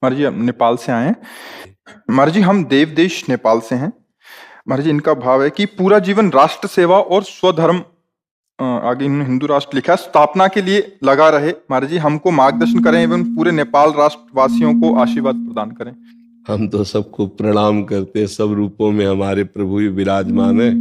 महाराज जी हम नेपाल से आए हैं। महाराज जी हम देव देश नेपाल से हैं। महाराज जी इनका भाव है कि पूरा जीवन राष्ट्र सेवा और स्वधर्म, आगे इन्होंने हिंदू राष्ट्र लिखा है, स्थापना के लिए लगा रहे। महाराज जी हमको मार्गदर्शन करें एवं पूरे नेपाल राष्ट्र वासियों को आशीर्वाद प्रदान करें। हम तो सबको प्रणाम करते हैं। सब रूपों में हमारे प्रभु ही विराजमान है।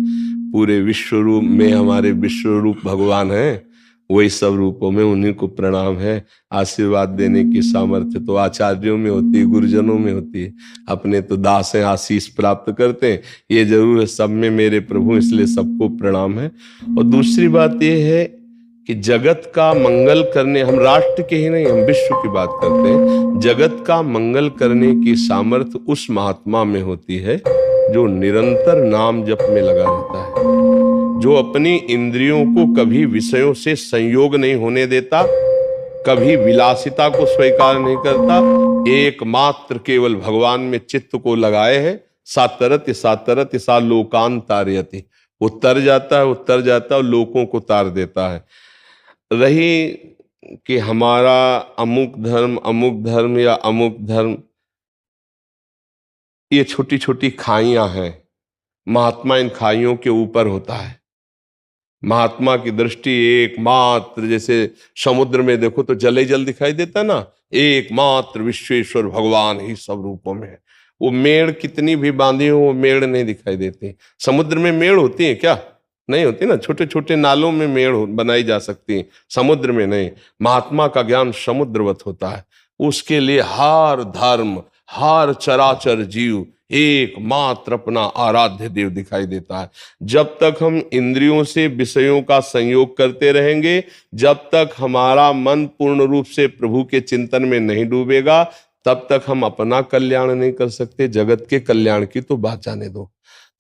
पूरे विश्व रूप में हमारे विश्व रूप भगवान है। वही सब रूपों में उन्हीं को प्रणाम है। आशीर्वाद देने की सामर्थ्य तो आचार्यों में होती है, गुरुजनों में होती है। अपने तो दास हैं, आशीष प्राप्त करते हैं। ये जरूर है सब में मेरे प्रभु, इसलिए सबको प्रणाम है। और दूसरी बात ये है कि जगत का मंगल करने, हम राष्ट्र के ही नहीं, हम विश्व की बात करते हैं। जगत का मंगल करने की सामर्थ्य उस महात्मा में होती है जो निरंतर नाम जप में लगा रहता है, जो अपनी इंद्रियों को कभी विषयों से संयोग नहीं होने देता, कभी विलासिता को स्वीकार नहीं करता, एकमात्र केवल भगवान में चित्त को लगाए है। सातरति सातरति सा लोकान तारयति, वो तर जाता है, वो तर जाता है और लोगों को तार देता है। रही कि हमारा अमुक धर्म या अमुक धर्म, ये छोटी छोटी खाइयां हैं। महात्मा इन खाइयों के ऊपर होता है। महात्मा की दृष्टि एकमात्र, जैसे समुद्र में देखो तो जल ही जल दिखाई देता ना, एकमात्र विश्वेश्वर भगवान ही सब रूपों में है। वो मेड़ कितनी भी बांधी हो, वो मेड़ नहीं दिखाई देती। समुद्र में मेड़ होती है क्या? नहीं होती ना। छोटे छोटे नालों में मेड़ बनाई जा सकती है, समुद्र में नहीं। महात्मा का ज्ञान समुद्रवत होता है। उसके लिए हर धर्म, हर चराचर जीव एकमात्र अपना आराध्य देव दिखाई देता है। जब तक हम इंद्रियों से विषयों का संयोग करते रहेंगे, जब तक हमारा मन पूर्ण रूप से प्रभु के चिंतन में नहीं डूबेगा, तब तक हम अपना कल्याण नहीं कर सकते। जगत के कल्याण की तो बात जाने दो।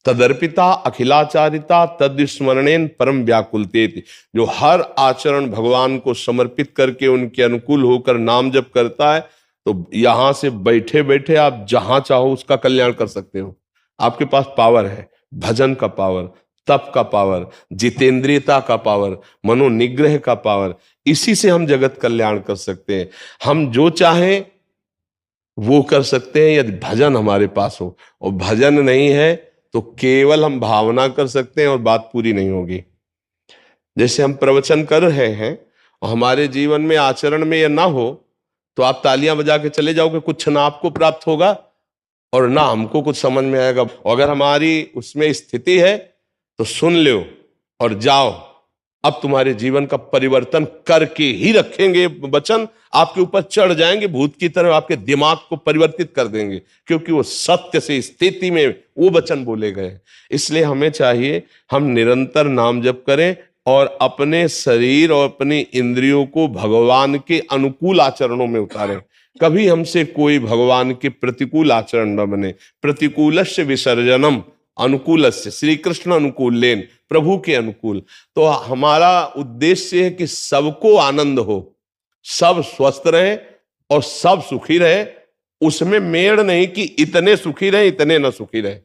तदर्पिता अखिलाचारिता तद्स्मरणेन परम व्याकुलतेति, जो हर आचरण भगवान को समर्पित करके उनके अनुकूल होकर नाम जप करता है, तो यहां से बैठे बैठे आप जहां चाहो उसका कल्याण कर सकते हो। आपके पास पावर है, भजन का पावर, तप का पावर, जितेंद्रियता का पावर, मनोनिग्रह का पावर। इसी से हम जगत कल्याण कर सकते हैं। हम जो चाहें वो कर सकते हैं यदि भजन हमारे पास हो। और भजन नहीं है तो केवल हम भावना कर सकते हैं और बात पूरी नहीं होगी। जैसे हम प्रवचन कर रहे हैं और हमारे जीवन में आचरण में यह ना हो, तो आप तालियां बजा के चले जाओगे, कुछ ना आपको प्राप्त होगा और ना हमको कुछ समझ में आएगा। अगर हमारी उसमें स्थिति है तो सुन लो और जाओ। अब तुम्हारे जीवन का परिवर्तन करके ही रखेंगे। वचन आपके ऊपर चढ़ जाएंगे, भूत की तरह आपके दिमाग को परिवर्तित कर देंगे, क्योंकि वो सत्य से स्थिति में वो वचन बोले गए। इसलिए हमें चाहिए हम निरंतर नाम जप करें और अपने शरीर और अपनी इंद्रियों को भगवान के अनुकूल आचरणों में उतारें। कभी हमसे कोई भगवान के प्रतिकूल आचरण न बने। प्रतिकूलस्य विसर्जनम अनुकूलस्य, श्री कृष्ण अनुकूल लेन, प्रभु के अनुकूल। तो हमारा उद्देश्य है कि सबको आनंद हो, सब स्वस्थ रहे और सब सुखी रहे। उसमें मेड़ नहीं कि इतने सुखी रहे इतने न सुखी रहे।